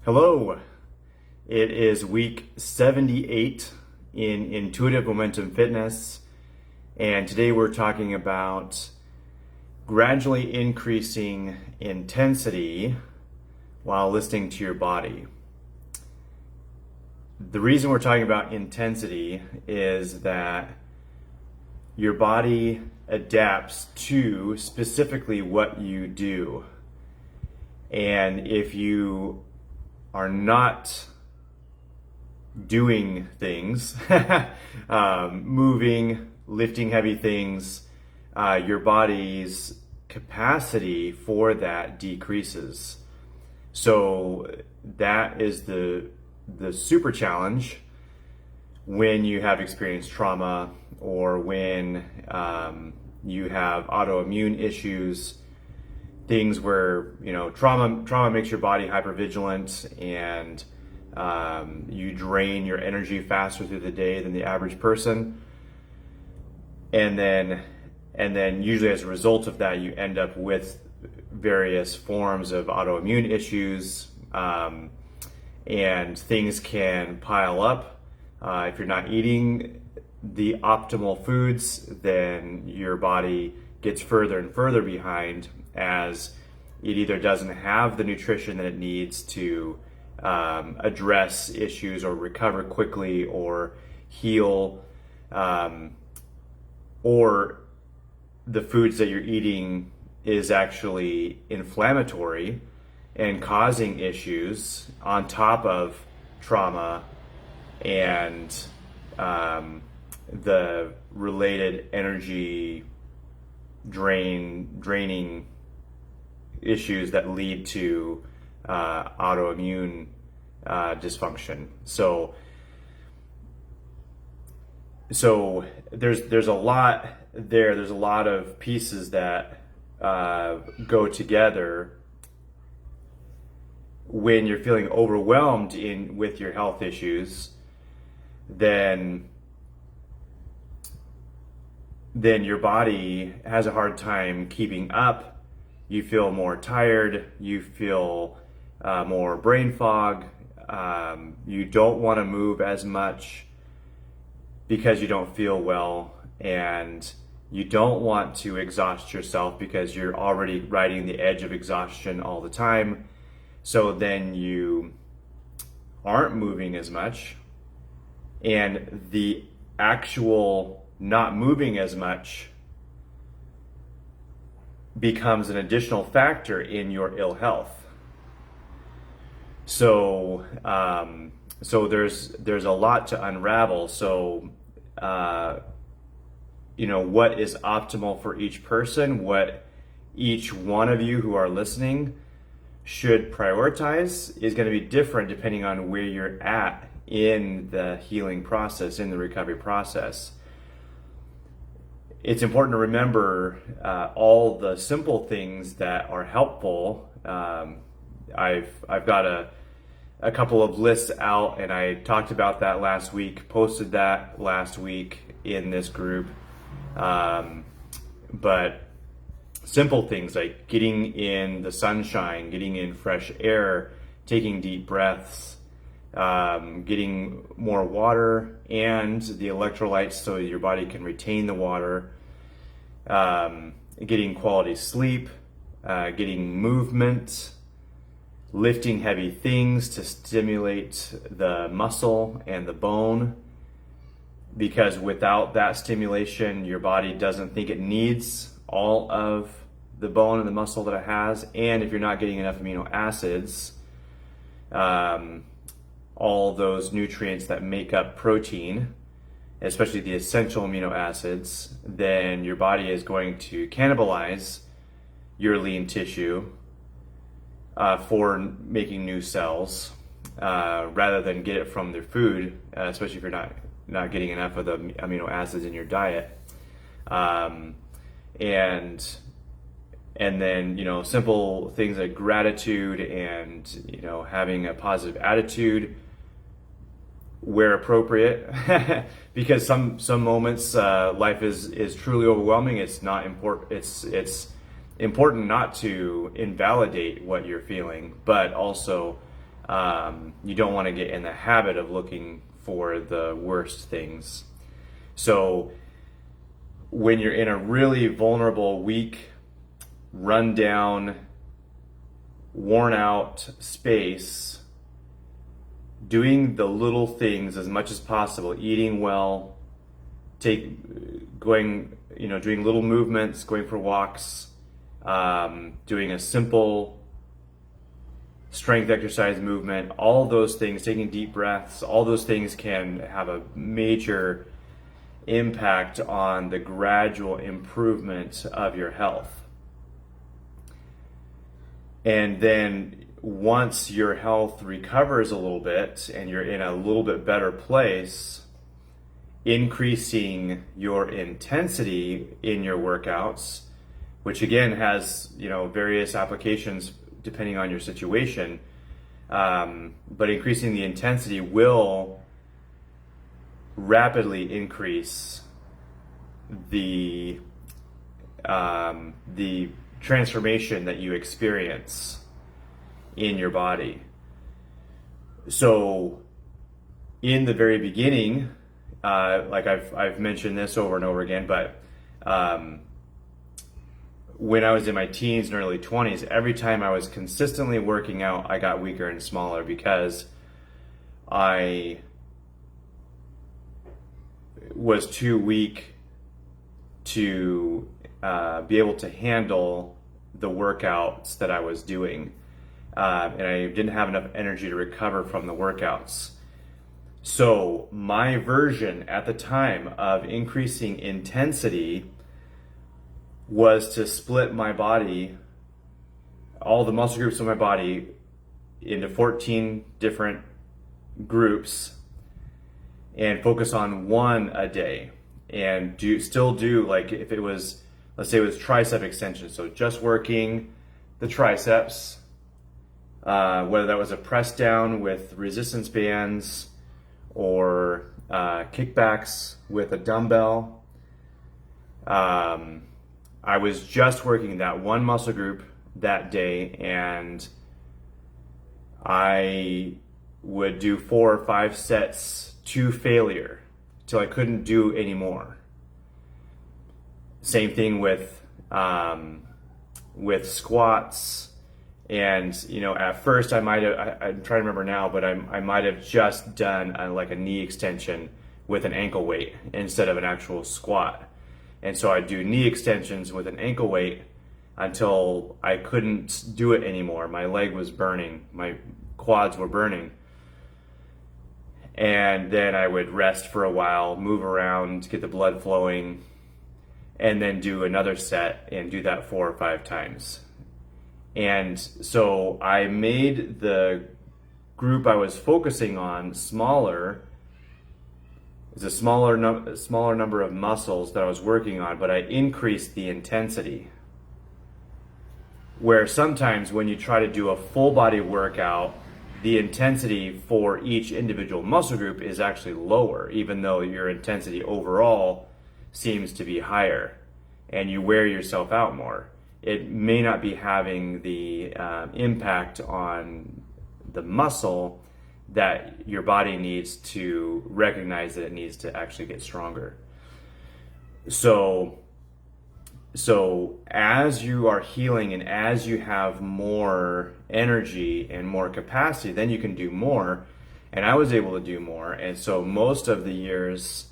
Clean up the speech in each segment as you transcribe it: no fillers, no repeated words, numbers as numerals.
Hello, it is week 78 in Intuitive Momentum Fitness, and today we're talking about gradually increasing intensity while listening to your body. The reason we're talking about intensity is that your body adapts to specifically what you do. And if you are not doing things, moving, lifting heavy things, your body's capacity for that decreases. So that is the super challenge when you have experienced trauma or when you have autoimmune issues. Things where trauma makes your body hypervigilant and you drain your energy faster through the day than the average person, and then usually as a result of that you end up with various forms of autoimmune issues, and things can pile up. If you're not eating the optimal foods, then your body gets further and further behind as it either doesn't have the nutrition that it needs to address issues or recover quickly or heal, or the foods that you're eating is actually inflammatory and causing issues on top of trauma and the related energy draining issues that lead to autoimmune dysfunction. So there's a lot there. There's a lot of pieces that go together when you're feeling overwhelmed with your health issues. Then your body has a hard time keeping up. You feel more tired, you feel more brain fog, you don't want to move as much because you don't feel well, and you don't want to exhaust yourself because you're already riding the edge of exhaustion all the time. So then you aren't moving as much, and the actual not moving as much becomes an additional factor in your ill health. So there's a lot to unravel. So what is optimal for each person, what each one of you who are listening should prioritize is going to be different depending on where you're at in the healing process, in the recovery process. It's important to remember all the simple things that are helpful. I've got a couple of lists out, and I talked about that last week, posted that last week in this group. But simple things like getting in the sunshine, getting in fresh air, taking deep breaths, getting more water and the electrolytes so your body can retain the water, getting quality sleep, getting movement, lifting heavy things to stimulate the muscle and the bone, because without that stimulation your body doesn't think it needs all of the bone and the muscle that it has. And if you're not getting enough amino acids, all those nutrients that make up protein, especially the essential amino acids, then your body is going to cannibalize your lean tissue for making new cells, rather than get it from their food, especially if you're not getting enough of the amino acids in your diet. And then simple things like gratitude and having a positive attitude where appropriate, because some moments life is truly overwhelming. It's not important. It's important not to invalidate what you're feeling, but also You don't want to get in the habit of looking for the worst things. So when you're in a really vulnerable, weak, run down, worn out space, doing the little things as much as possible, eating well, doing little movements, going for walks, doing a simple strength exercise movement, all those things, taking deep breaths, all those things can have a major impact on the gradual improvement of your health. And then once your health recovers a little bit and you're in a little bit better place, increasing your intensity in your workouts, which again has various applications depending on your situation, but increasing the intensity will rapidly increase the transformation that you experience in your body. So in the very beginning, like I've mentioned this over and over again, but when I was in my teens and early 20s, every time I was consistently working out, I got weaker and smaller because I was too weak to be able to handle the workouts that I was doing. And I didn't have enough energy to recover from the workouts. So my version at the time of increasing intensity was to split my body, all the muscle groups of my body, into 14 different groups and focus on one a day, and still do like, if it was, let's say it was tricep extension, so just working the triceps, whether that was a press down with resistance bands or kickbacks with a dumbbell. I was just working that one muscle group that day, and I would do 4 or 5 sets to failure till I couldn't do anymore. Same thing with squats. And at first I'm trying to remember now, but I might have just done like a knee extension with an ankle weight instead of an actual squat. And so I'd do knee extensions with an ankle weight until I couldn't do it anymore. My leg was burning, my quads were burning. And then I would rest for a while, move around, get the blood flowing, and then do another set and do that 4 or 5 times. And so I made the group I was focusing on smaller. It's a smaller number of muscles that I was working on, but I increased the intensity. Where sometimes when you try to do a full body workout, the intensity for each individual muscle group is actually lower, even though your intensity overall seems to be higher, and you wear yourself out more. It may not be having the impact on the muscle that your body needs to recognize that it needs to actually get stronger. So as you are healing and as you have more energy and more capacity, then you can do more. And I was able to do more. And so most of the years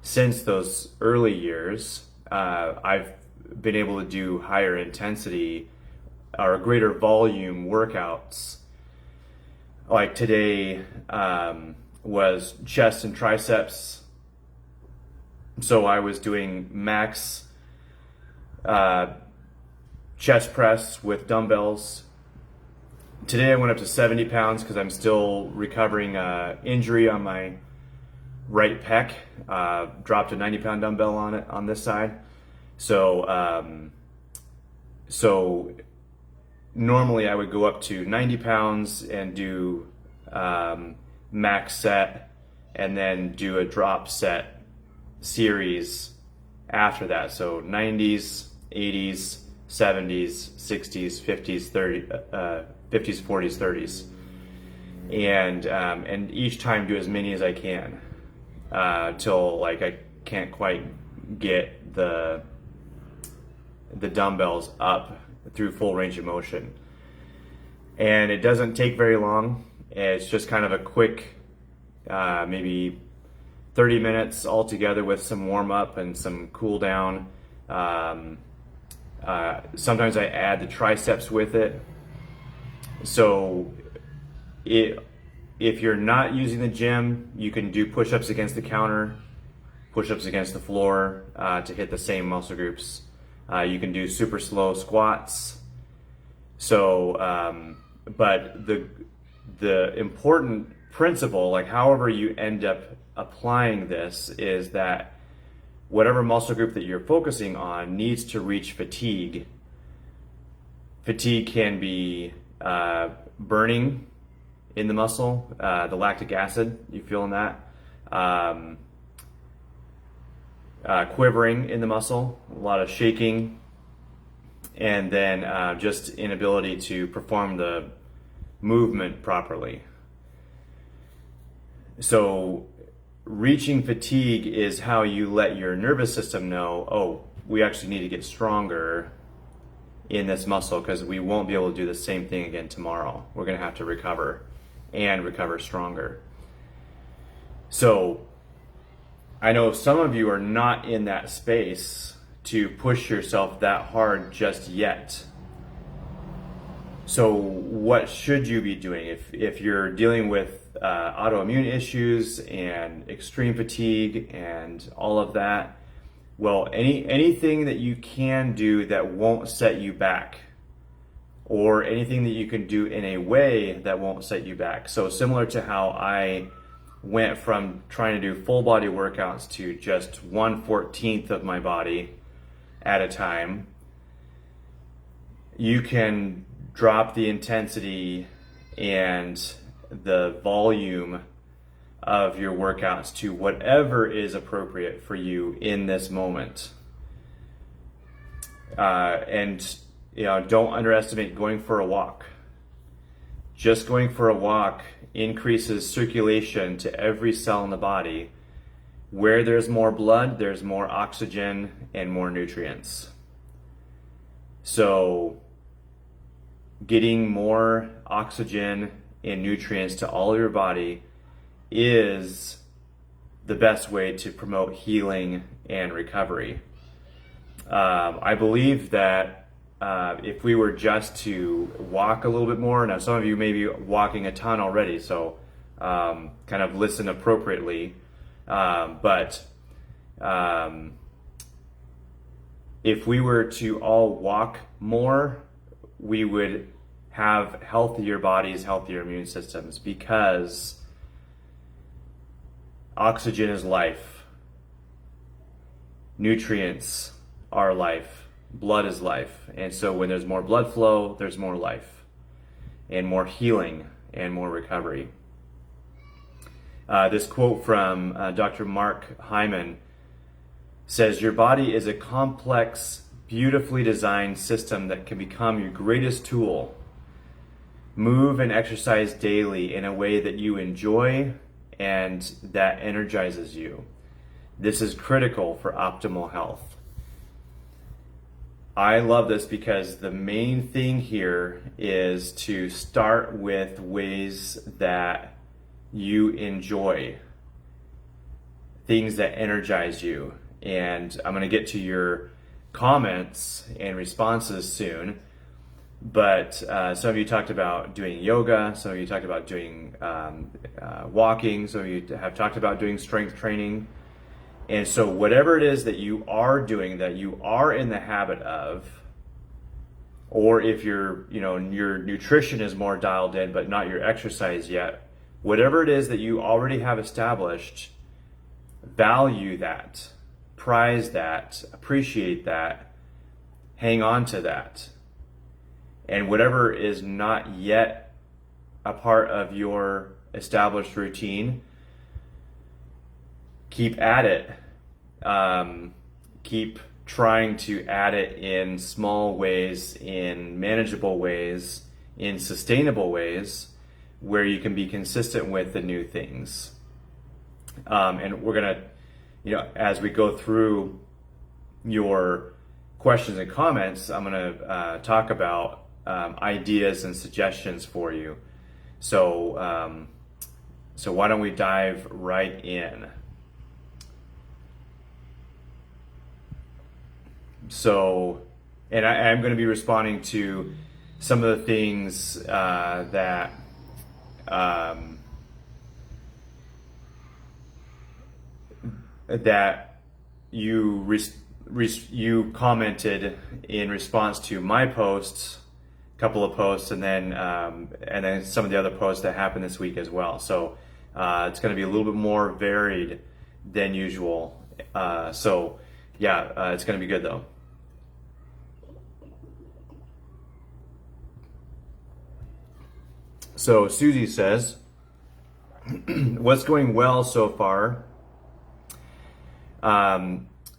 since those early years, I've been able to do higher intensity or greater volume workouts. Like today was chest and triceps. So I was doing max chest press with dumbbells. Today I went up to 70 pounds because I'm still recovering injury on my right pec. Dropped a 90-pound dumbbell on it on this side. So normally I would go up to 90 pounds and do max set and then do a drop set series after that. So 90s, 80s, 70s, 60s, 50s, 30s, 50s, 40s, 30s. and each time do as many as I can till like I can't quite get the dumbbells up through full range of motion. And it doesn't take very long. It's just kind of a quick, maybe 30 minutes altogether with some warm up and some cool down. Sometimes I add the triceps with it. So if you're not using the gym, you can do push-ups against the counter, push-ups against the floor to hit the same muscle groups. You can do super slow squats. So, but the important principle, like however you end up applying this, is that whatever muscle group that you're focusing on needs to reach fatigue. Fatigue can be burning in the muscle, the lactic acid, you feel in that, quivering in the muscle, a lot of shaking, and then just inability to perform the movement properly. So reaching fatigue is how you let your nervous system know, oh, we actually need to get stronger in this muscle because we won't be able to do the same thing again tomorrow. We're going to have to recover and recover stronger. So I know some of you are not in that space to push yourself that hard just yet. So what should you be doing if you're dealing with autoimmune issues and extreme fatigue and all of that? Well, anything that you can do that won't set you back, or anything that you can do in a way that won't set you back. So similar to how I went from trying to do full body workouts to just 1/14 of my body at a time, you can drop the intensity and the volume of your workouts to whatever is appropriate for you in this moment. And don't underestimate going for a walk. Just going for a walk increases circulation to every cell in the body. Where there's more blood, there's more oxygen and more nutrients. So getting more oxygen and nutrients to all of your body is the best way to promote healing and recovery. I believe that if we were just to walk a little bit more, now some of you may be walking a ton already, so kind of listen appropriately. But if we were to all walk more, we would have healthier bodies, healthier immune systems, because oxygen is life, nutrients are life, blood is life. And so when there's more blood flow, there's more life and more healing and more recovery. This quote from Dr. Mark Hyman says, "Your body is a complex, beautifully designed system that can become your greatest tool. Move and exercise daily in a way that you enjoy and that energizes you. This is critical for optimal health." I love this because the main thing here is to start with ways that you enjoy, things that energize you. And I'm going to get to your comments and responses soon. But some of you talked about doing yoga, some of you talked about doing walking, some of you have talked about doing strength training. And so whatever it is that you are doing, that you are in the habit of, or if your nutrition is more dialed in but not your exercise yet, whatever it is that you already have established, value that, prize that, appreciate that, hang on to that. And whatever is not yet a part of your established routine, keep at it. Keep trying to add it in small ways, in manageable ways, in sustainable ways, where you can be consistent with the new things. And we're gonna, as we go through your questions and comments, I'm gonna talk about ideas and suggestions for you. So why don't we dive right in? So, and I'm going to be responding to some of the things that you commented in response to my posts, a couple of posts, and then some of the other posts that happened this week as well. So it's going to be a little bit more varied than usual. It's going to be good though. So Susie says, what's going well so far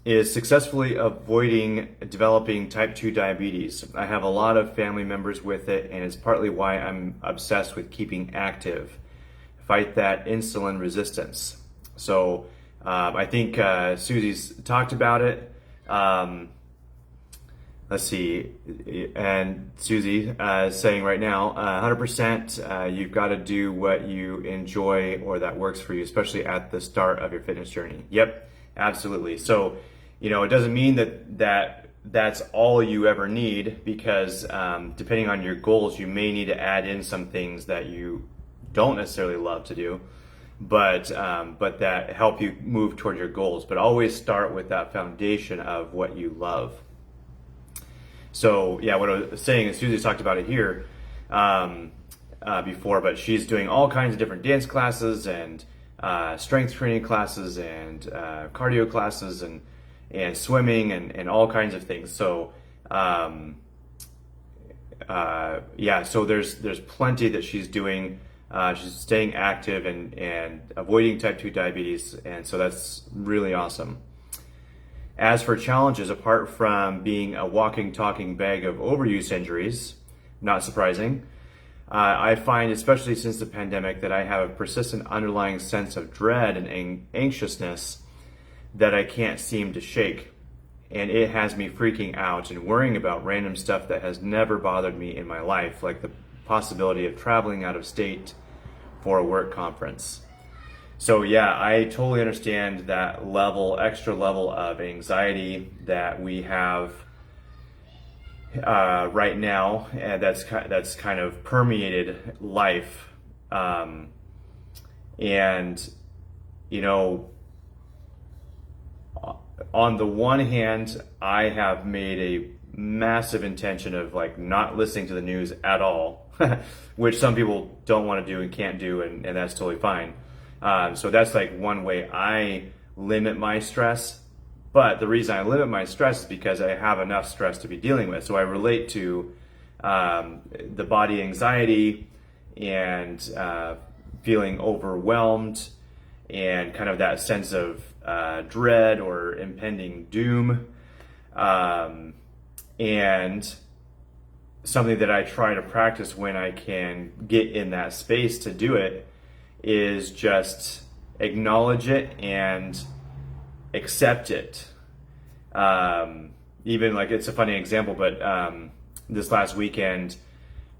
is successfully avoiding developing type 2 diabetes. I have a lot of family members with it, and it's partly why I'm obsessed with keeping active. Fight that insulin resistance. So I think Susie's talked about it. Let's see, and Susie is saying right now, 100%, you've got to do what you enjoy or that works for you, especially at the start of your fitness journey. Yep, absolutely. So, it doesn't mean that's all you ever need, because depending on your goals, you may need to add in some things that you don't necessarily love to do, but that help you move toward your goals. But always start with that foundation of what you love. So yeah, what I was saying is Susie talked about it here before, but she's doing all kinds of different dance classes and strength training classes and cardio classes and swimming and all kinds of things. So so there's plenty that she's doing. She's staying active and avoiding type 2 diabetes, and so that's really awesome. As for challenges, apart from being a walking, talking bag of overuse injuries, not surprising, I find, especially since the pandemic, that I have a persistent underlying sense of dread and anxiousness that I can't seem to shake. And it has me freaking out and worrying about random stuff that has never bothered me in my life, like the possibility of traveling out of state for a work conference. So yeah, I totally understand that extra level of anxiety that we have right now, and that's kind of permeated life. On the one hand, I have made a massive intention of not listening to the news at all, which some people don't want to do and can't do, and that's totally fine. So that's one way I limit my stress. But the reason I limit my stress is because I have enough stress to be dealing with. So I relate to the body anxiety and feeling overwhelmed and kind of that sense of dread or impending doom. And something that I try to practice when I can get in that space to do it is just acknowledge it and accept it. Even it's a funny example, but this last weekend,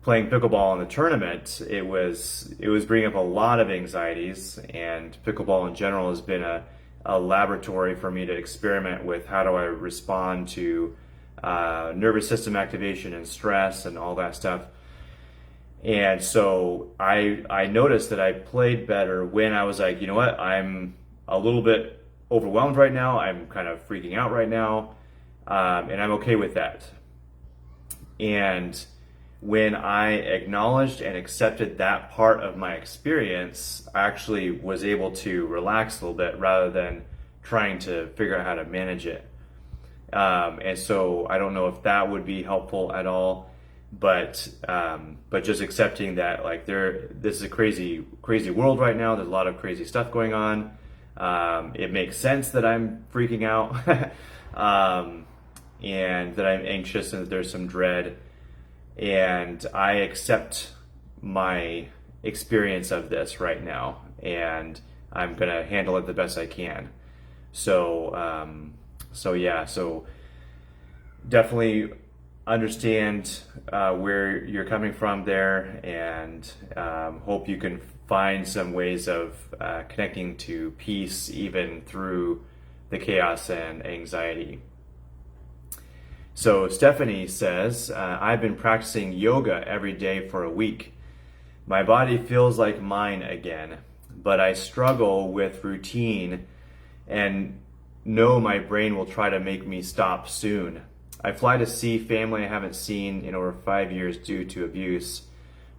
playing pickleball in the tournament, it was bringing up a lot of anxieties, and pickleball in general has been a laboratory for me to experiment with how do I respond to nervous system activation and stress and all that stuff. And so I noticed that I played better when I was like, you know what, I'm a little bit overwhelmed right now, I'm kind of freaking out right now, and I'm okay with that. And when I acknowledged and accepted that part of my experience, I actually was able to relax a little bit rather than trying to figure out how to manage it. And so I don't know if that would be helpful at all, but just accepting that this is a crazy world right now. There's a lot of crazy stuff going on. It makes sense that I'm freaking out, and that I'm anxious and that there's some dread, and I accept my experience of this right now, and I'm gonna handle it the best I can. So definitely understand where you're coming from there, and hope you can find some ways of connecting to peace even through the chaos and anxiety. So Stephanie says, I've been practicing yoga every day for a week. My body feels like mine again, but I struggle with routine and know my brain will try to make me stop soon. I fly to see family I haven't seen in over 5 years due to abuse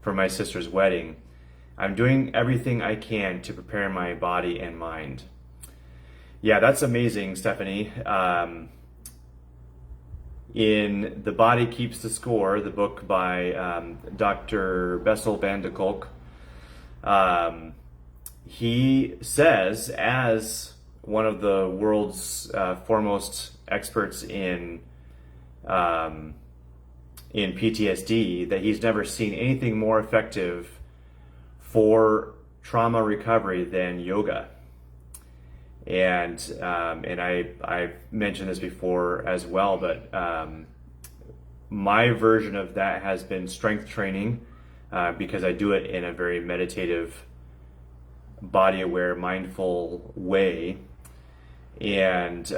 for my sister's wedding. I'm doing everything I can to prepare my body and mind. Yeah, that's amazing, Stephanie. In The Body Keeps the Score, the book by Dr. Bessel van de Kolk, he says, as one of the world's foremost experts in PTSD, that he's never seen anything more effective for trauma recovery than yoga. And I've mentioned this before as well, but my version of that has been strength training, because I do it in a very meditative, body-aware, mindful way, and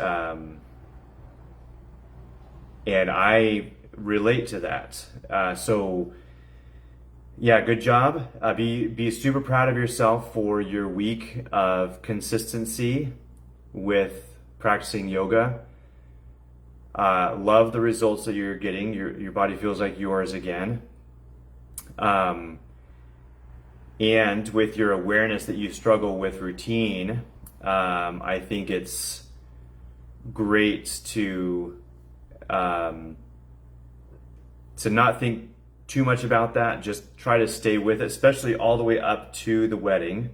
I relate to that. So yeah, good job. Be super proud of yourself for your week of consistency with practicing yoga. Love the results that you're getting. Your body feels like yours again. And with your awareness that you struggle with routine, I think it's great to not think too much about that. Just try to stay with it, especially all the way up to the wedding,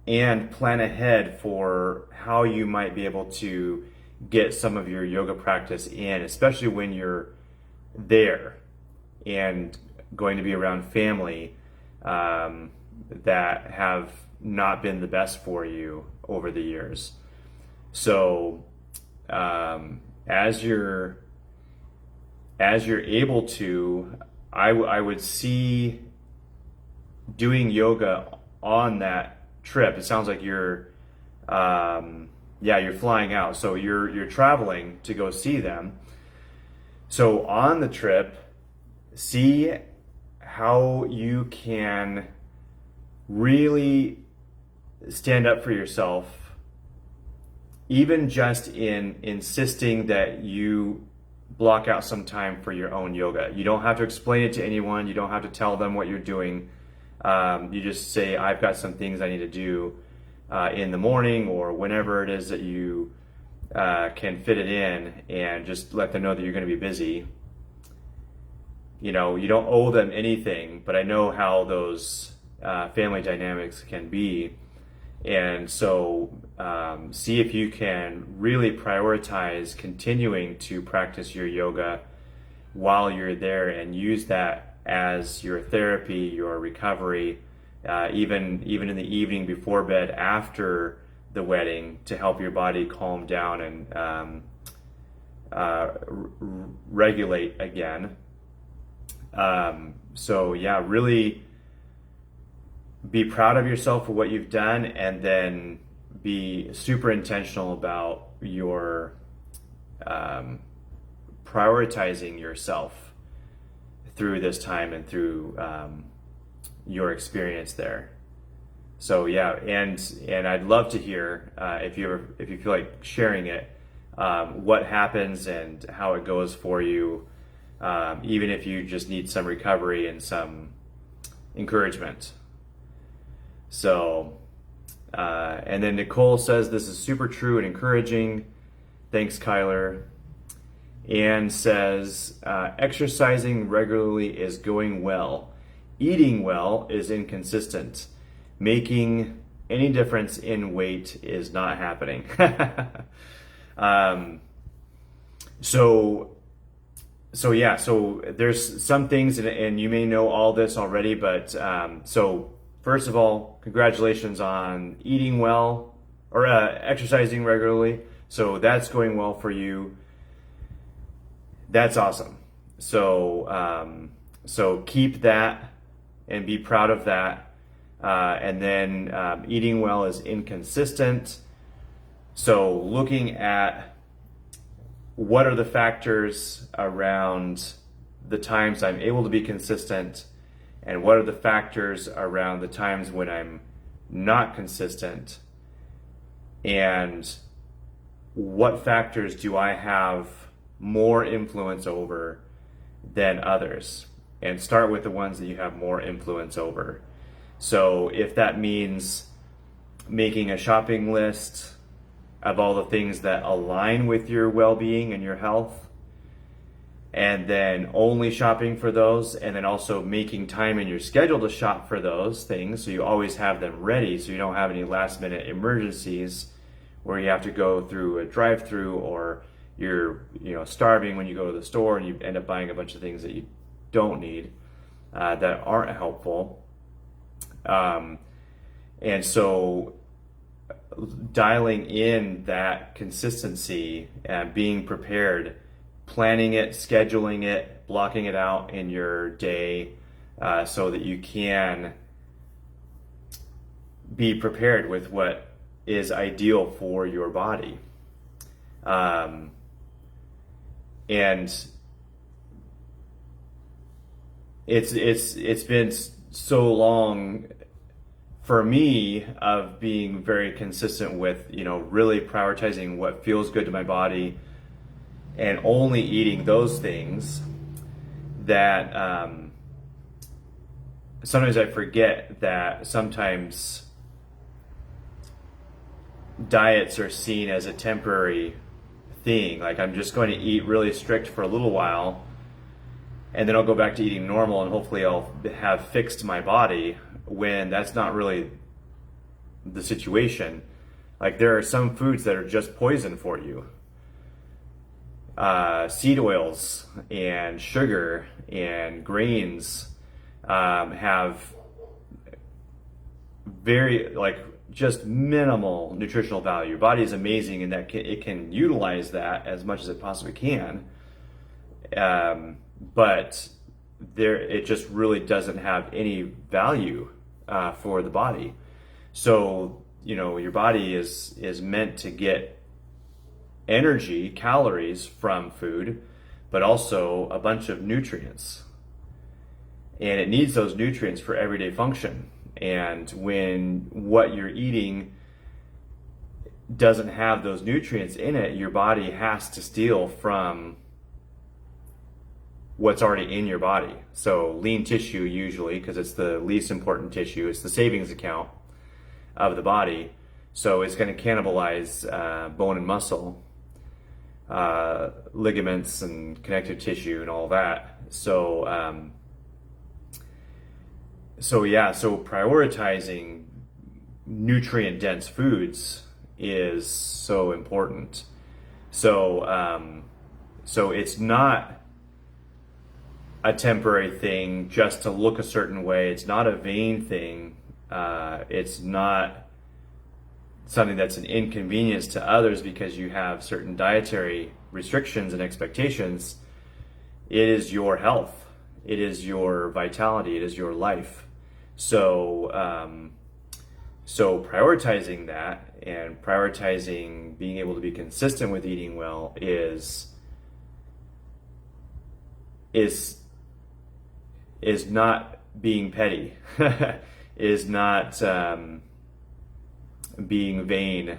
and plan ahead for how you might be able to get some of your yoga practice in, especially when you're there and going to be around family that have not been the best for you over the years. So as you're able to, I would see doing yoga on that trip. It sounds like you're flying out, so you're traveling to go see them. So on the trip, see how you can really stand up for yourself, even just in insisting that you block out some time for your own yoga. You don't have to explain it to anyone. You don't have to tell them what you're doing. You just say, I've got some things I need to do in the morning, or whenever it is that you can fit it in, and just let them know that you're going to be busy. You know, you don't owe them anything, but I know how those family dynamics can be. And so see if you can really prioritize continuing to practice your yoga while you're there, and use that as your therapy, your recovery, even in the evening before bed after the wedding, to help your body calm down and regulate again. So yeah, really be proud of yourself for what you've done, and then be super intentional about your prioritizing yourself through this time and through your experience there. So yeah, and I'd love to hear if you feel like sharing it, what happens and how it goes for you, even if you just need some recovery and some encouragement. So, and then Nicole says, this is super true and encouraging. Thanks, Kyler. Anne says, exercising regularly is going well. Eating well is inconsistent. Making any difference in weight is not happening. So there's some things, and you may know all this already, but so first of all, congratulations on eating well or exercising regularly. So that's going well for you. That's awesome. So keep that and be proud of that. And then eating well is inconsistent. So looking at what are the factors around the times I'm able to be consistent, and what are the factors around the times when I'm not consistent, and what factors do I have more influence over than others, and start with the ones that you have more influence over. So if that means making a shopping list of all the things that align with your well-being and your health, and then only shopping for those, and then also making time in your schedule to shop for those things so you always have them ready, so you don't have any last minute emergencies where you have to go through a drive-through, or you're starving when you go to the store and you end up buying a bunch of things that you don't need, that aren't helpful. And so dialing in that consistency and being prepared, planning it, scheduling it, blocking it out in your day, so that you can be prepared with what is ideal for your body. And it's been so long for me of being very consistent with, really prioritizing what feels good to my body and only eating those things, that sometimes I forget that sometimes diets are seen as a temporary thing. Like, I'm just going to eat really strict for a little while, and then I'll go back to eating normal, and hopefully I'll have fixed my body, when that's not really the situation. Like, there are some foods that are just poison for you. Seed oils and sugar and grains have very, just minimal nutritional value. Your body is amazing in that it can utilize that as much as it possibly can. But it just really doesn't have any value for the body. So, your body is meant to get energy, calories from food, but also a bunch of nutrients. And it needs those nutrients for everyday function. And when what you're eating doesn't have those nutrients in it, your body has to steal from what's already in your body. So lean tissue, usually, because it's the least important tissue, it's the savings account of the body. So it's going to cannibalize bone and muscle, ligaments and connective tissue and all that. So prioritizing nutrient dense foods is so important. So it's not a temporary thing just to look a certain way. It's not a vain thing. It's not something that's an inconvenience to others because you have certain dietary restrictions and expectations. It is your health. It is your vitality. It is your life. So prioritizing that and prioritizing being able to be consistent with eating well is not being petty, is not being vain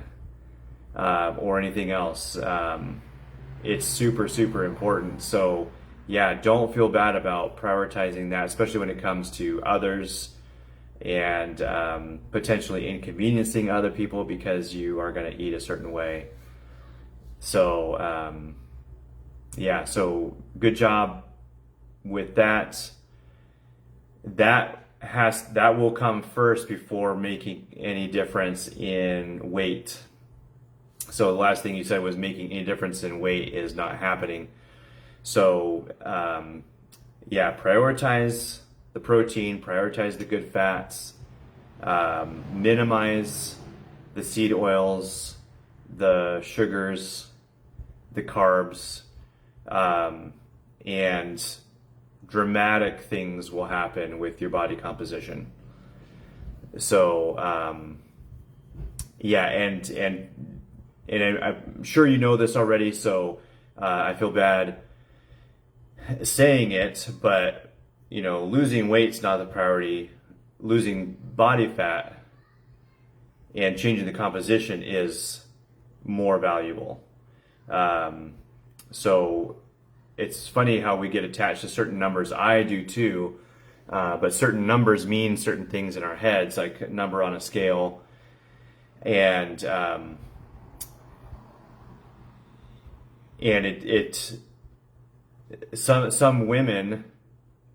or anything else. It's super, super important. So yeah, don't feel bad about prioritizing that, especially when it comes to others and potentially inconveniencing other people because you are going to eat a certain way. So so good job with that. That will come first before making any difference in weight. So the last thing you said was making any difference in weight is not happening. So prioritize the protein, prioritize the good fats, minimize the seed oils, the sugars, the carbs, and dramatic things will happen with your body composition. So, yeah, and I'm sure you know this already, so I feel bad saying it, but losing weight's not the priority. Losing body fat and changing the composition is more valuable. So it's funny how we get attached to certain numbers. I do too, but certain numbers mean certain things in our heads, like a number on a scale. And some women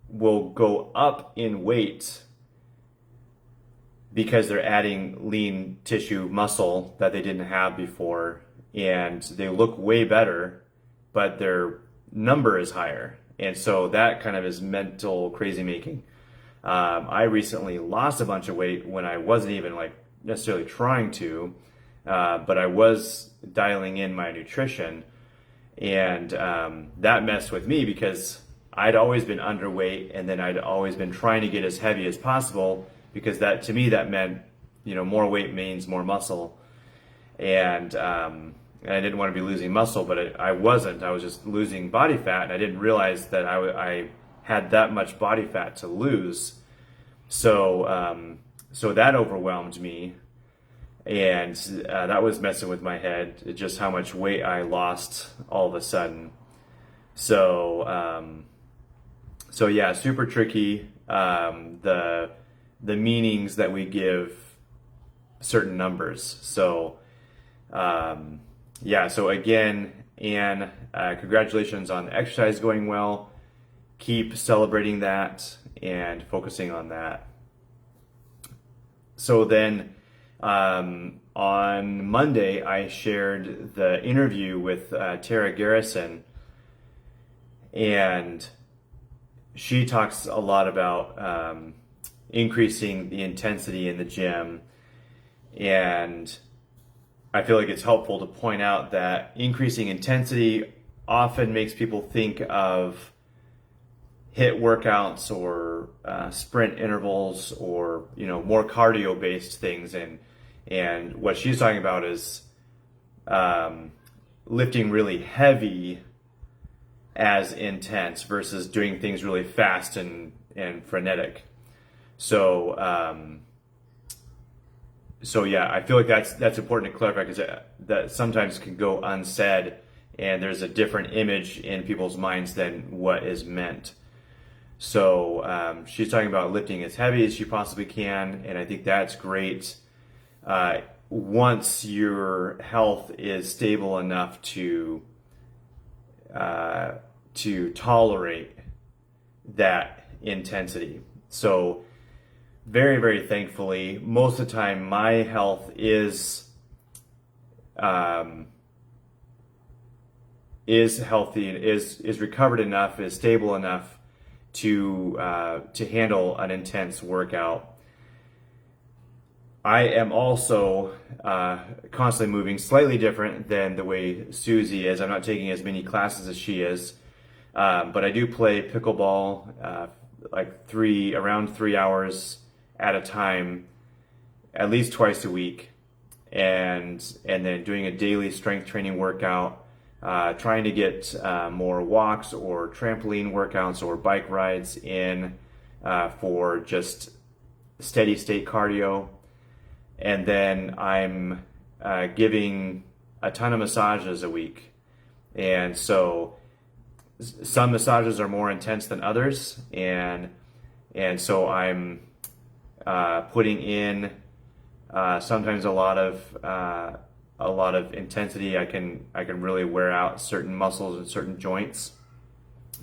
will go up in weight because they're adding lean tissue muscle that they didn't have before, and they look way better, but their number is higher. And so that kind of is mental crazy making. I recently lost a bunch of weight when I wasn't even necessarily trying to, but I was dialing in my nutrition, and that messed with me because I'd always been underweight, and then I'd always been trying to get as heavy as possible, because that, to me, that meant, more weight means more muscle. And I didn't want to be losing muscle, but I wasn't. I was just losing body fat, and I didn't realize that I had that much body fat to lose. So that overwhelmed me, and that was messing with my head, just how much weight I lost all of a sudden. So yeah, super tricky. The meanings that we give certain numbers. So yeah, so again, Anne, congratulations on the exercise going well. Keep celebrating that and focusing on that. So then on Monday, I shared the interview with Tara Garrison, and she talks a lot about increasing the intensity in the gym. And I feel like it's helpful to point out that increasing intensity often makes people think of HIIT workouts or sprint intervals, or more cardio based things, and what she's talking about is lifting really heavy as intense versus doing things really fast and frenetic. So yeah, I feel like that's important to clarify, because that sometimes can go unsaid, and there's a different image in people's minds than what is meant. So she's talking about lifting as heavy as you possibly can, and I think that's great. Once your health is stable enough to tolerate that intensity. So very, very thankfully, most of the time my health is healthy, is recovered enough, is stable enough to handle an intense workout. I am also constantly moving, slightly different than the way Susie is. I'm not taking as many classes as she is, but I do play pickleball around 3 hours at a time, at least twice a week, and then doing a daily strength training workout, trying to get more walks or trampoline workouts or bike rides in for just steady state cardio. And then I'm giving a ton of massages a week. And so some massages are more intense than others, and so I'm putting in sometimes a lot of intensity. I can really wear out certain muscles and certain joints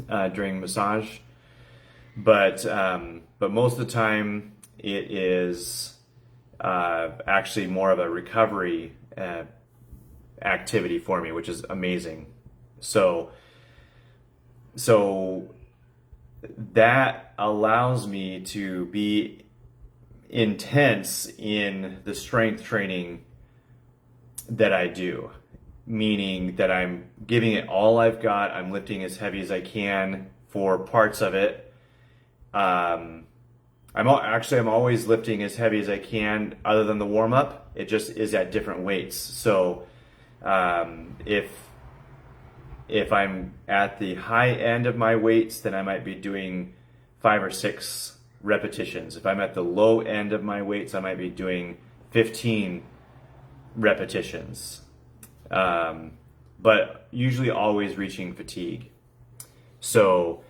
during massage, but most of the time it is actually more of a recovery activity for me, which is amazing. So that allows me to be intense in the strength training that I do, meaning that I'm giving it all I've got. I'm lifting as heavy as I can for parts of it. I'm always lifting as heavy as I can other than the warm up. It just is at different weights. So if I'm at the high end of my weights, then I might be doing 5 or 6 repetitions. If I'm at the low end of my weights, I might be doing 15 repetitions. But usually always reaching fatigue. So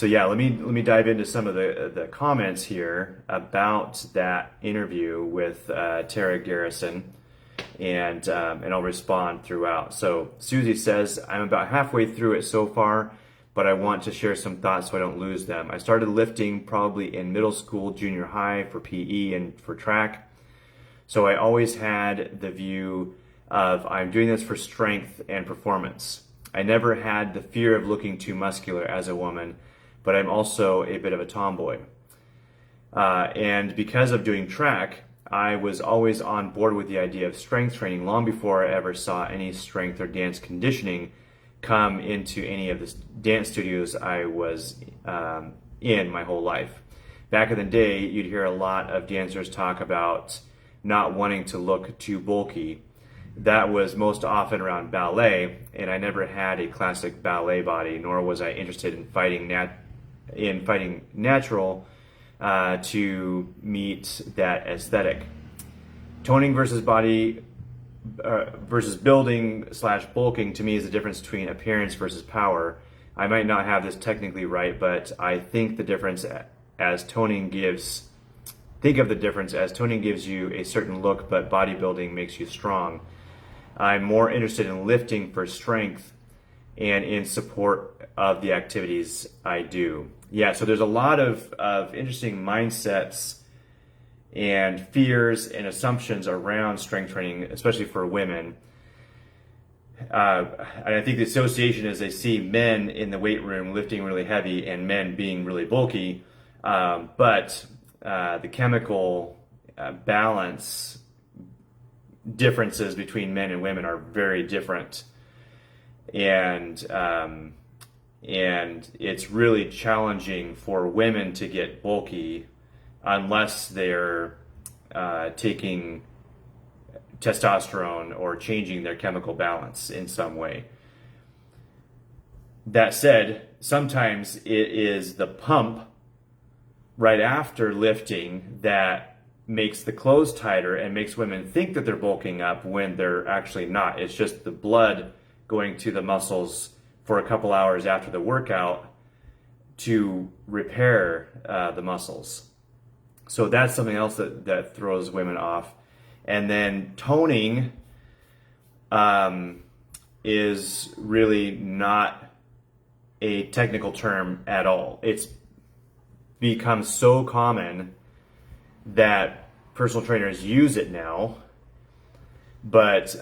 yeah, let me dive into some of the comments here about that interview with Tara Garrison, and I'll respond throughout. So Susie says, I'm about halfway through it so far, but I want to share some thoughts so I don't lose them. I started lifting probably in middle school, junior high for PE and for track. So I always had the view of I'm doing this for strength and performance. I never had the fear of looking too muscular as a woman, but I'm also a bit of a tomboy. And because of doing track, I was always on board with the idea of strength training long before I ever saw any strength or dance conditioning come into any of the dance studios I was in my whole life. Back in the day, you'd hear a lot of dancers talk about not wanting to look too bulky. That was most often around ballet, and I never had a classic ballet body, nor was I interested in fighting natural to meet that aesthetic. Toning versus body versus building / bulking to me is the difference between appearance versus power. I might not have this technically right, but I think the difference as toning gives you a certain look, but bodybuilding makes you strong. I'm more interested in lifting for strength and in support of the activities I do. Yeah, so there's a lot of interesting mindsets and fears and assumptions around strength training, especially for women. And I think the association is they see men in the weight room lifting really heavy and men being really bulky, but the chemical balance differences between men and women are very different, and it's really challenging for women to get bulky unless they're taking testosterone or changing their chemical balance in some way. That said, sometimes it is the pump right after lifting that makes the clothes tighter and makes women think that they're bulking up when they're actually not. It's just the blood going to the muscles for a couple hours after the workout to repair the muscles. So that's something else that throws women off. And then toning is really not a technical term at all. It's become so common that personal trainers use it now, but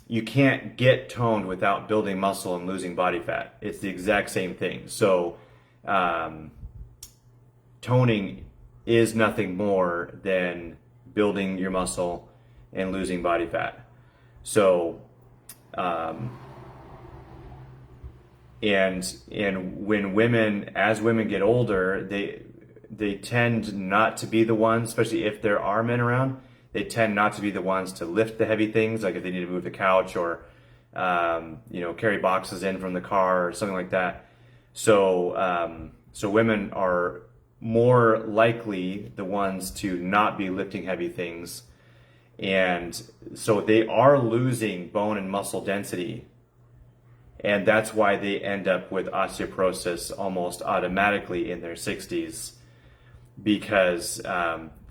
you can't get toned without building muscle and losing body fat. It's the exact same thing. So toning is nothing more than building your muscle and losing body fat. So and when women, as women get older, they tend not to be the ones, especially if there are men around, they tend not to be the ones to lift the heavy things, like if they need to move the couch or carry boxes in from the car or something like that. So women are more likely the ones to not be lifting heavy things, and so they are losing bone and muscle density, and that's why they end up with osteoporosis almost automatically in their 60s, because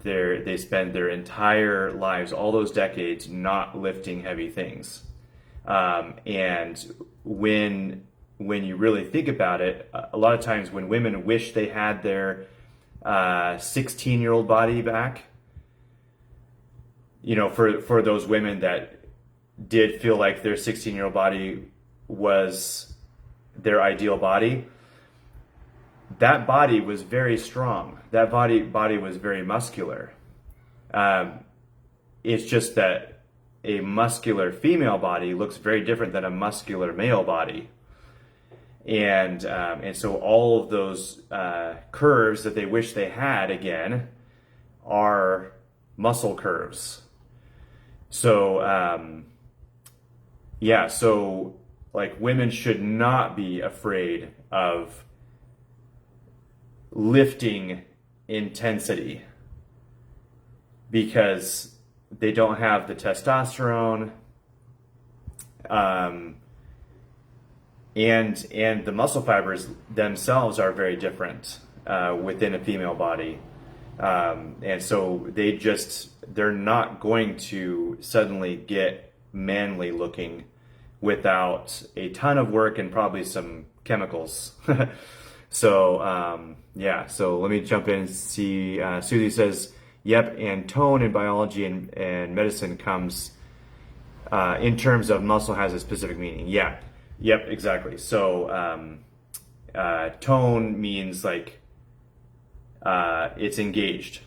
they spend their entire lives, all those decades, not lifting heavy things. And when you really think about it, a lot of times when women wish they had their 16-year-old body back, for those women that did feel like their 16-year-old body was their ideal body, that body was very strong. That body was very muscular. It's just that a muscular female body looks very different than a muscular male body. And so all of those curves that they wish they had again are muscle curves. So so like women should not be afraid of lifting intensity because they don't have the testosterone and the muscle fibers themselves are very different within a female body, and so they're not going to suddenly get manly looking without a ton of work and probably some chemicals. So so let me jump in and see. Susie says, yep, and tone in biology and medicine comes in terms of muscle has a specific meaning. Yeah, yep, exactly. So tone means like it's engaged.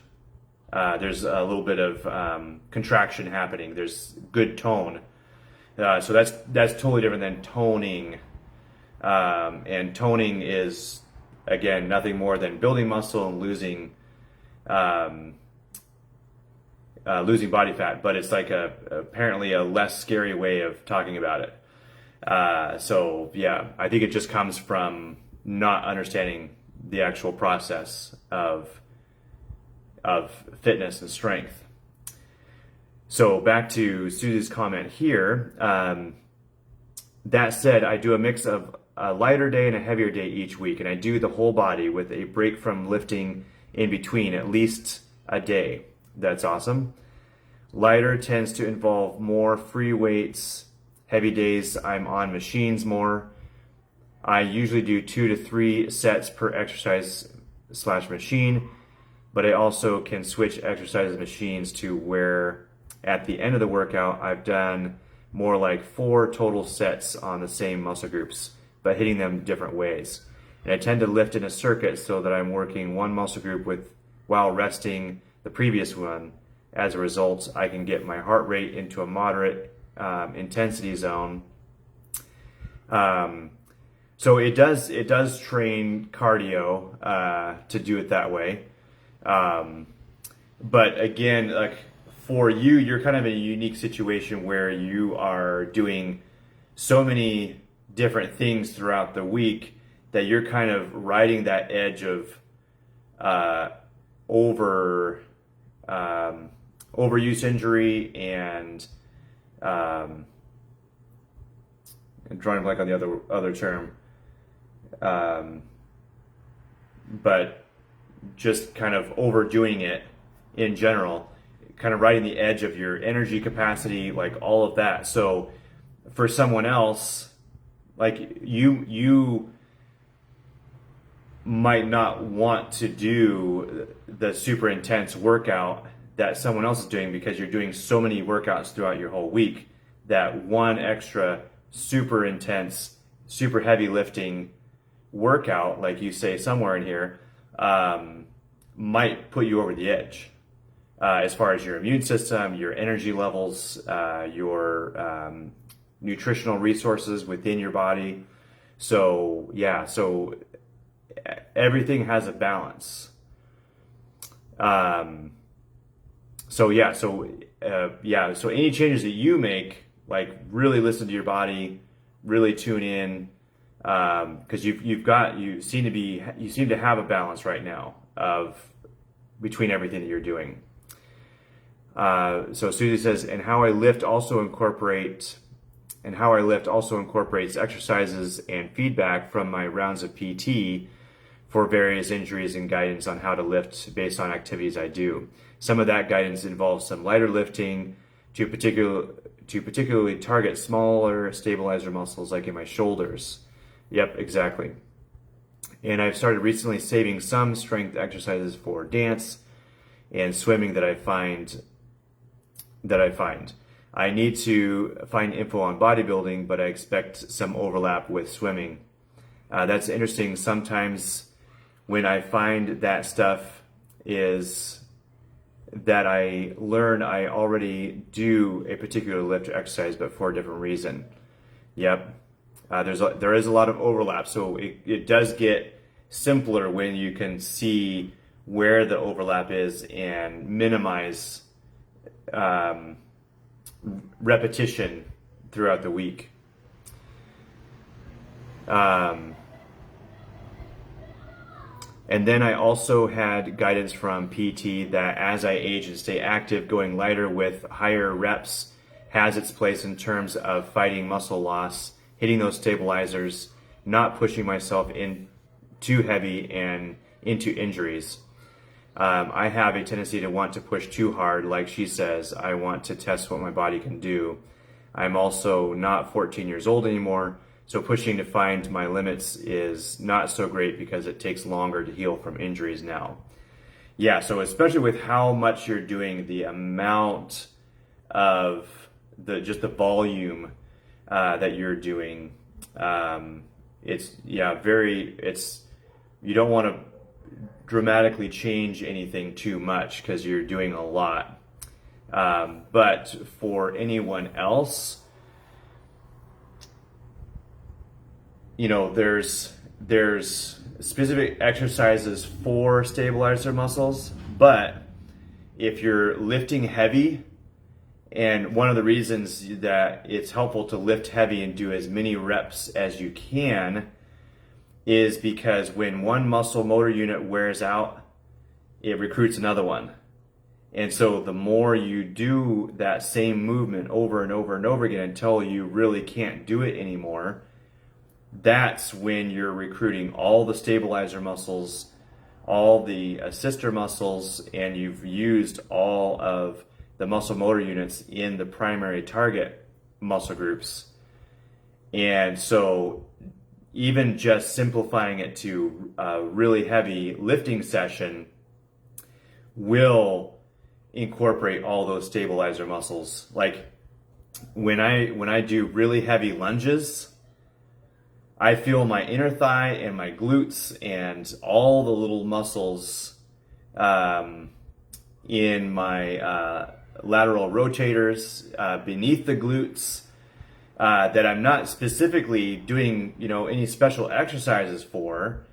There's a little bit of contraction happening. There's good tone. So that's totally different than toning. And toning is, again, nothing more than building muscle and losing body fat, but it's like apparently a less scary way of talking about it. So yeah, I think it just comes from not understanding the actual process of fitness and strength. So back to Susie's comment here. That said, I do a mix of a lighter day and a heavier day each week, and I do the whole body with a break from lifting in between, at least a day. That's awesome. Lighter tends to involve more free weights. Heavy days, I'm on machines more. I usually do 2 to 3 sets per exercise/machine, but I also can switch exercise machines to where at the end of the workout, I've done more like 4 total sets on the same muscle groups, but hitting them different ways. And I tend to lift in a circuit so that I'm working one muscle group while resting the previous one. As a result, I can get my heart rate into a moderate intensity zone. So it does train cardio to do it that way. But again, like for you, you're kind of in a unique situation where you are doing so many different things throughout the week that you're kind of riding that edge of overuse injury and I'm drawing a blank on the other term, but just kind of overdoing it in general, kind of riding the edge of your energy capacity, like all of that. So for someone else, like you might not want to do the super intense workout that someone else is doing because you're doing so many workouts throughout your whole week that one extra super intense, super heavy lifting workout, like you say somewhere in here, might put you over the edge as far as your immune system, your energy levels, your nutritional resources within your body. So yeah, so everything has a balance. So any changes that you make, like really listen to your body, really tune in, because you seem to have a balance right now between everything that you're doing. So Susie says, and how I lift also incorporates exercises and feedback from my rounds of PT for various injuries and guidance on how to lift based on activities I do. Some of that guidance involves some lighter lifting to particularly target smaller stabilizer muscles like in my shoulders. Yep, exactly. And I've started recently saving some strength exercises for dance and swimming that I find. I need to find info on bodybuilding, but I expect some overlap with swimming. That's interesting. Sometimes when I find that stuff is that I learn I already do a particular lift or exercise, but for a different reason. Yep. There is a lot of overlap, so it does get simpler when you can see where the overlap is and minimize repetition throughout the week. And then I also had guidance from PT that as I age and stay active, going lighter with higher reps has its place in terms of fighting muscle loss, hitting those stabilizers, not pushing myself in too heavy and into injuries. I have a tendency to want to push too hard, like she says. I want to test what my body can do. I'm also not 14 years old anymore, so pushing to find my limits is not so great because it takes longer to heal from injuries now. Yeah, so especially with how much you're doing, the amount of just the volume that you're doing, you don't want to dramatically change anything too much because you're doing a lot. But for anyone else, there's specific exercises for stabilizer muscles, but if you're lifting heavy, and one of the reasons that it's helpful to lift heavy and do as many reps as you can is because when one muscle motor unit wears out, it recruits another one. And so the more you do that same movement over and over and over again until you really can't do it anymore, that's when you're recruiting all the stabilizer muscles, all the assister muscles, and you've used all of the muscle motor units in the primary target muscle groups. And so even just simplifying it to a really heavy lifting session will incorporate all those stabilizer muscles. Like when I do really heavy lunges, I feel my inner thigh and my glutes and all the little muscles in my lateral rotators beneath the glutes that I'm not specifically doing, any special exercises for,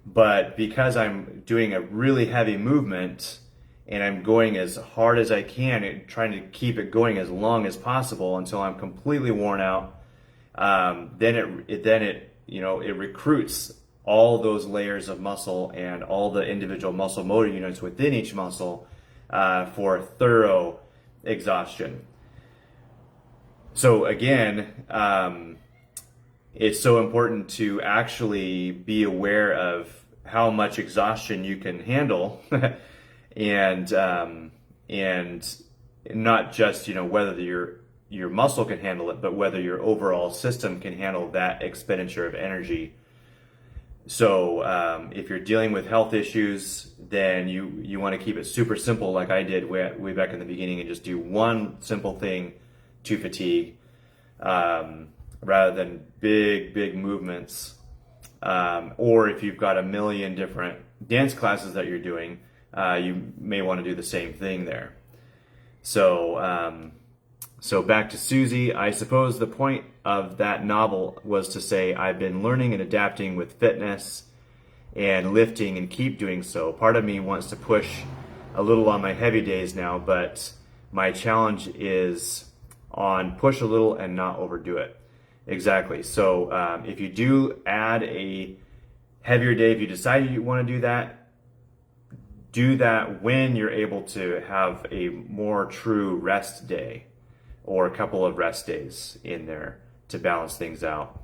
but because I'm doing a really heavy movement and I'm going as hard as I can and trying to keep it going as long as possible until I'm completely worn out, then it recruits all those layers of muscle and all the individual muscle motor units within each muscle for thorough exhaustion. So again, it's so important to actually be aware of how much exhaustion you can handle and not just, whether your muscle can handle it, but whether your overall system can handle that expenditure of energy. So if you're dealing with health issues, then you want to keep it super simple like I did way back in the beginning and just do one simple thing to fatigue rather than big movements. Or if you've got a million different dance classes that you're doing, you may want to do the same thing there. So back to Susie. I suppose the point of that novel was to say I've been learning and adapting with fitness and lifting and keep doing so. Part of me wants to push a little on my heavy days now, but my challenge is on push a little and not overdo it. Exactly. So if you do add a heavier day, if you decide you want to do that when you're able to have a more true rest day or a couple of rest days in there to balance things out.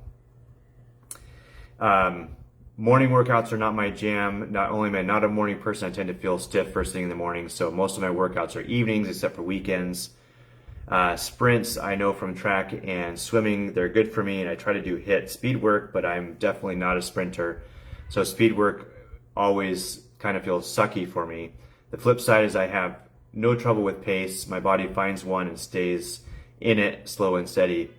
Morning workouts are not my jam. Not only am I not a morning person, I tend to feel stiff first thing in the morning. So most of my workouts are evenings except for weekends. Sprints, I know from track and swimming, they're good for me, and I try to do HIIT speed work, but I'm definitely not a sprinter. So speed work always kind of feels sucky for me. The flip side is I have no trouble with pace. My body finds one and stays in it, slow and steady.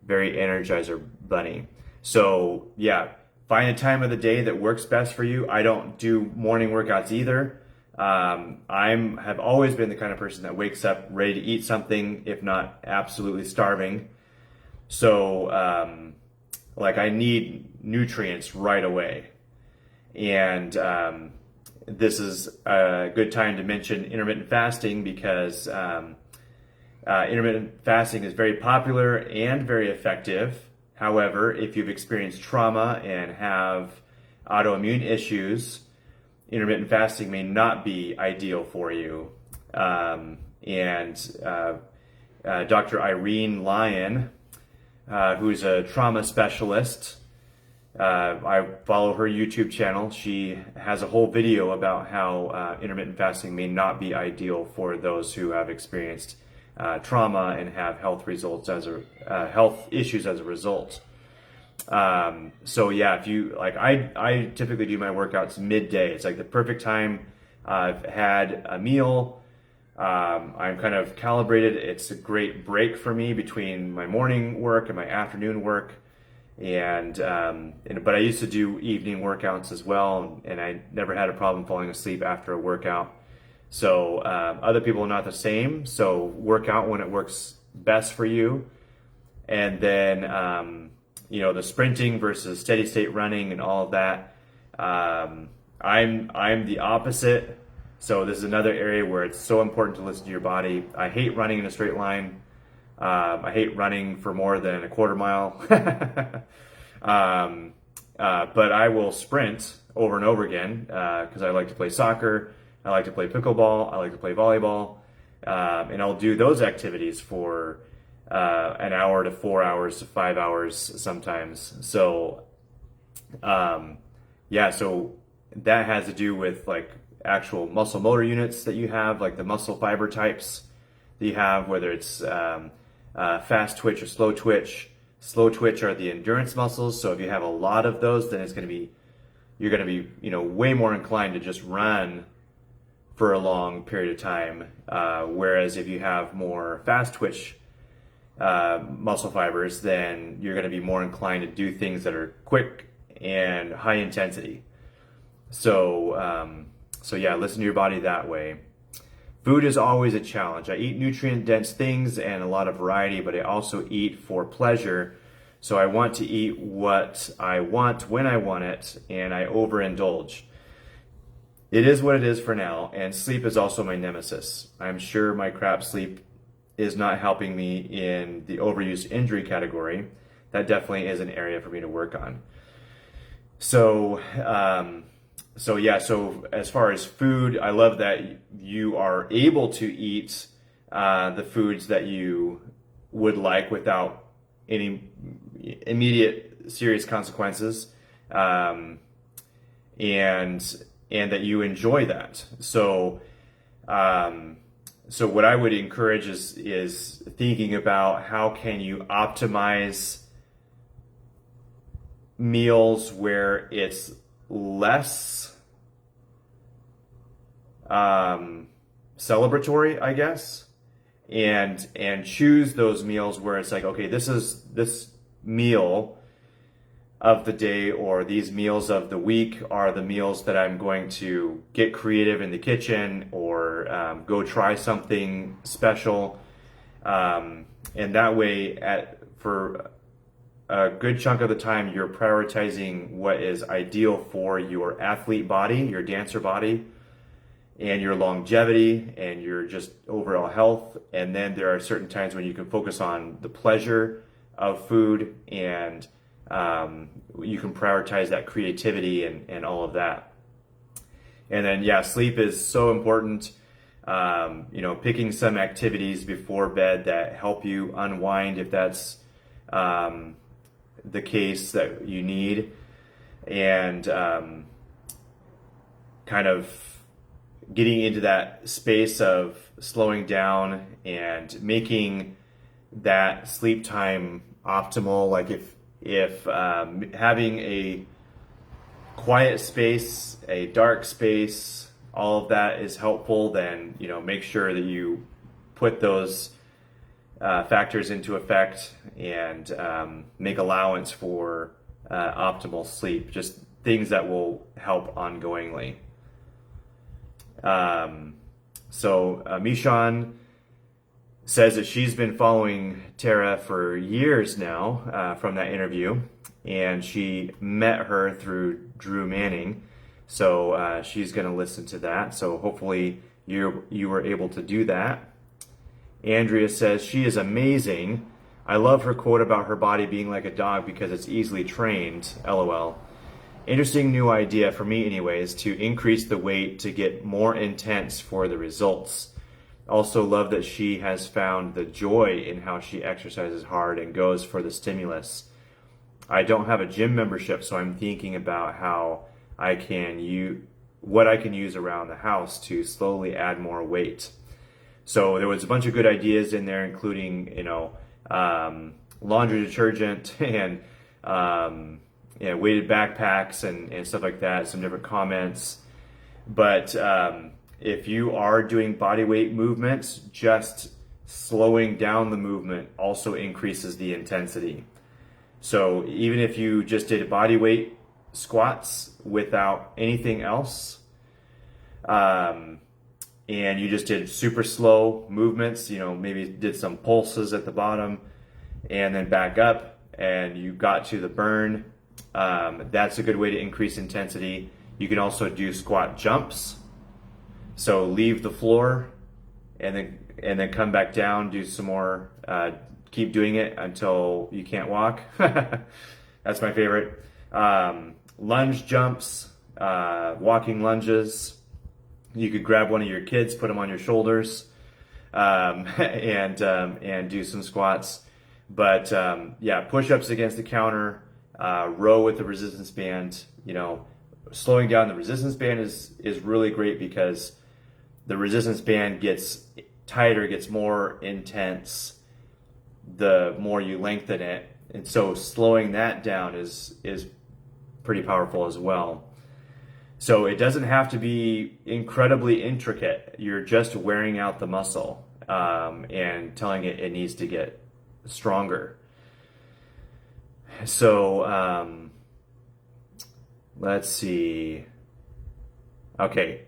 Very Energizer bunny. So yeah, find a time of the day that works best for you. I don't do morning workouts either. Have always been the kind of person that wakes up ready to eat something, if not absolutely starving. So, like, I need nutrients right away. And this is a good time to mention intermittent fasting, because intermittent fasting is very popular and very effective. However, if you've experienced trauma and have autoimmune issues, intermittent fasting may not be ideal for you. Dr. Irene Lyon, who's a trauma specialist, I follow her YouTube channel. She has a whole video about how intermittent fasting may not be ideal for those who have experienced trauma and have health issues as a result. So yeah, if you like, I typically do my workouts midday. It's like the perfect time. I've had a meal. I'm kind of calibrated. It's a great break for me between my morning work and my afternoon work. But I used to do evening workouts as well, and I never had a problem falling asleep after a workout. So other people are not the same. So work out when it works best for you. And then, the sprinting versus steady state running and all of that. I'm the opposite. So this is another area where it's so important to listen to your body. I hate running in a straight line. I hate running for more than a quarter mile. But I will sprint over and over again because I like to play soccer. I like to play pickleball. I like to play volleyball. And I'll do those activities for an hour to 4 hours to 5 hours sometimes. So, so that has to do with like actual muscle motor units that you have, like the muscle fiber types that you have, whether it's fast twitch or slow twitch. Slow twitch are the endurance muscles. So if you have a lot of those, then you're going to be, way more inclined to just run for a long period of time. Whereas if you have more fast twitch muscle fibers, then you're going to be more inclined to do things that are quick and high intensity. So listen to your body that way. Food is always a challenge. I eat nutrient-dense things and a lot of variety, but I also eat for pleasure. So I want to eat what I want when I want it, and I overindulge. It is what it is for now, and sleep is also my nemesis. I'm sure my crap sleep is not helping me in the overuse injury category. That definitely is an area for me to work on. So as far as food, I love that you are able to eat the foods that you would like without any immediate serious consequences, and that you enjoy that. So what I would encourage is thinking about how can you optimize meals where it's less celebratory, I guess, and choose those meals where it's like, okay, this meal of the day or these meals of the week are the meals that I'm going to get creative in the kitchen or go try something special, and that way for a good chunk of the time you're prioritizing what is ideal for your athlete body, your dancer body, and your longevity and your just overall health. And then there are certain times when you can focus on the pleasure of food, and you can prioritize that creativity and all of that. And then, sleep is so important. Picking some activities before bed that help you unwind if that's the case that you need, and kind of getting into that space of slowing down and making that sleep time optimal. Like if having a quiet space, a dark space, all of that is helpful, then make sure that you put those factors into effect and make allowance for optimal sleep, just things that will help ongoingly. Mishan says that she's been following Tara for years now from that interview, and she met her through Drew Manning. So she's going to listen to that. So hopefully you were able to do that. Andrea says she is amazing. I love her quote about her body being like a dog because it's easily trained. LOL. Interesting new idea for me anyways, to increase the weight to get more intense for the results. Also love that she has found the joy in how she exercises hard and goes for the stimulus. I don't have a gym membership, so I'm thinking about how I can what I can use around the house to slowly add more weight. So there was a bunch of good ideas in there, including, laundry detergent and weighted backpacks and stuff like that, some different comments. But if you are doing body weight movements, just slowing down the movement also increases the intensity. So even if you just did body weight squats without anything else, and you just did super slow movements, maybe did some pulses at the bottom and then back up and you got to the burn, that's a good way to increase intensity. You can also do squat jumps. So leave the floor and then come back down, do some more, keep doing it until you can't walk. That's my favorite. Lunge jumps, walking lunges. You could grab one of your kids, put them on your shoulders, and do some squats. But push-ups against the counter, row with the resistance band. Slowing down the resistance band is really great because the resistance band gets tighter, gets more intense the more you lengthen it. And so slowing that down is pretty powerful as well. So it doesn't have to be incredibly intricate. You're just wearing out the muscle and telling it needs to get stronger. So let's see. Okay.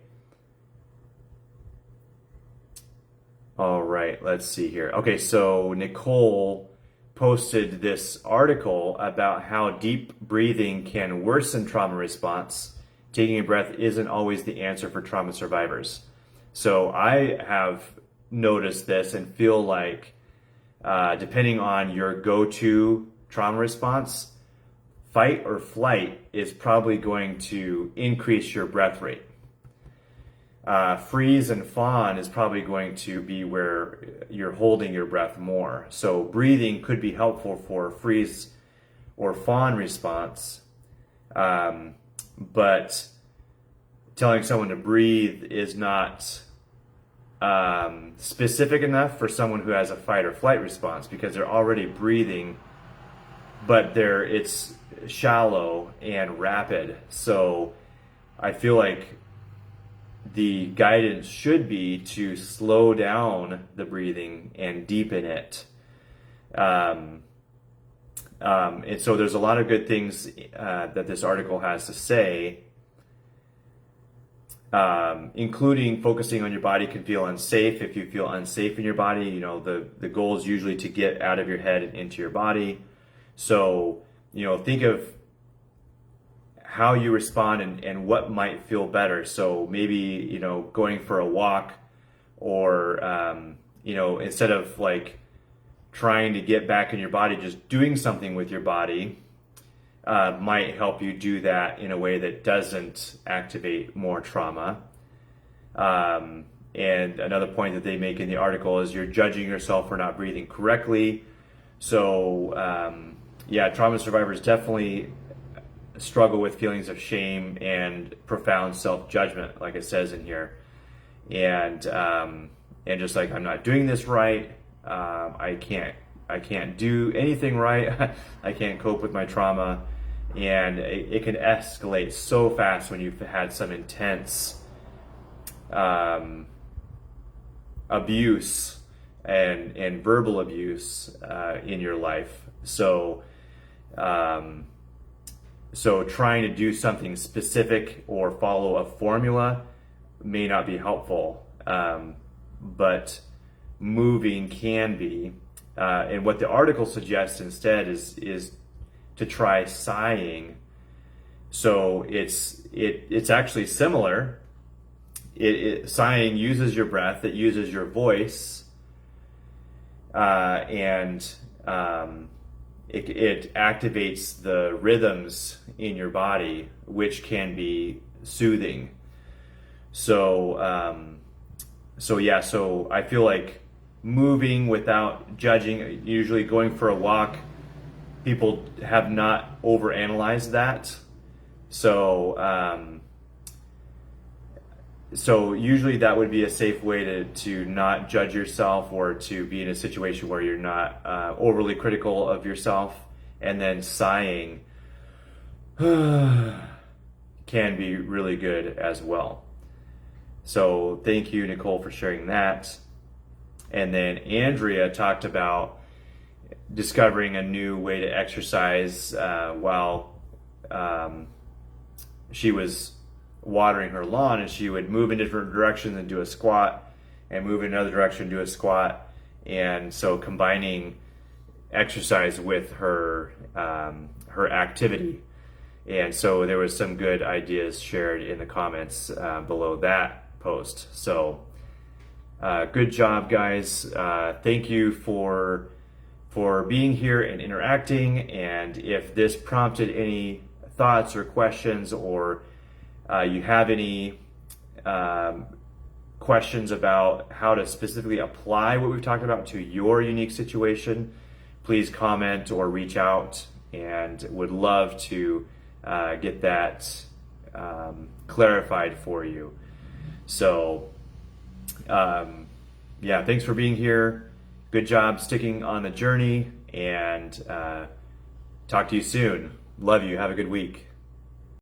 All right, let's see here. Okay, so Nicole posted this article about how deep breathing can worsen trauma response. Taking a breath isn't always the answer for trauma survivors. So I have noticed this and feel like depending on your go-to trauma response, fight or flight is probably going to increase your breath rate. Freeze and fawn is probably going to be where you're holding your breath more. So breathing could be helpful for freeze or fawn response. But telling someone to breathe is not specific enough for someone who has a fight or flight response because they're already breathing, but it's shallow and rapid. So I feel like the guidance should be to slow down the breathing and deepen it. And so there's a lot of good things that this article has to say, including focusing on your body can feel unsafe. If you feel unsafe in your body, the goal is usually to get out of your head and into your body. So, think of how you respond and what might feel better. So maybe, going for a walk or, instead of like trying to get back in your body, just doing something with your body might help you do that in a way that doesn't activate more trauma. And another point that they make in the article is you're judging yourself for not breathing correctly. So, trauma survivors definitely struggle with feelings of shame and profound self-judgment, like it says in here. And just like, I'm not doing this right. I can't do anything right. I can't cope with my trauma. And it can escalate so fast when you've had some intense abuse and verbal abuse in your life. So So trying to do something specific or follow a formula may not be helpful, but moving can be. And what the article suggests instead is to try sighing. So it's actually similar. Sighing uses your breath, it uses your voice, and it activates the rhythms in your body, which can be soothing. So I feel like moving without judging, usually going for a walk, people have not overanalyzed that. So usually that would be a safe way to not judge yourself, or to be in a situation where you're not overly critical of yourself. And then sighing can be really good as well. So thank you, Nicole, for sharing that. And then Andrea talked about discovering a new way to exercise while she was watering her lawn, and she would move in different directions and do a squat, and move in another direction and do a squat. And so combining exercise with her activity. And so there was some good ideas shared in the comments below that post. So good job, guys. Thank you for being here and interacting. And if this prompted any thoughts or questions, or you have any questions about how to specifically apply what we've talked about to your unique situation, please comment or reach out, and would love to get that clarified for you. So yeah, thanks for being here. Good job sticking on the journey, and talk to you soon. Love you. Have a good week.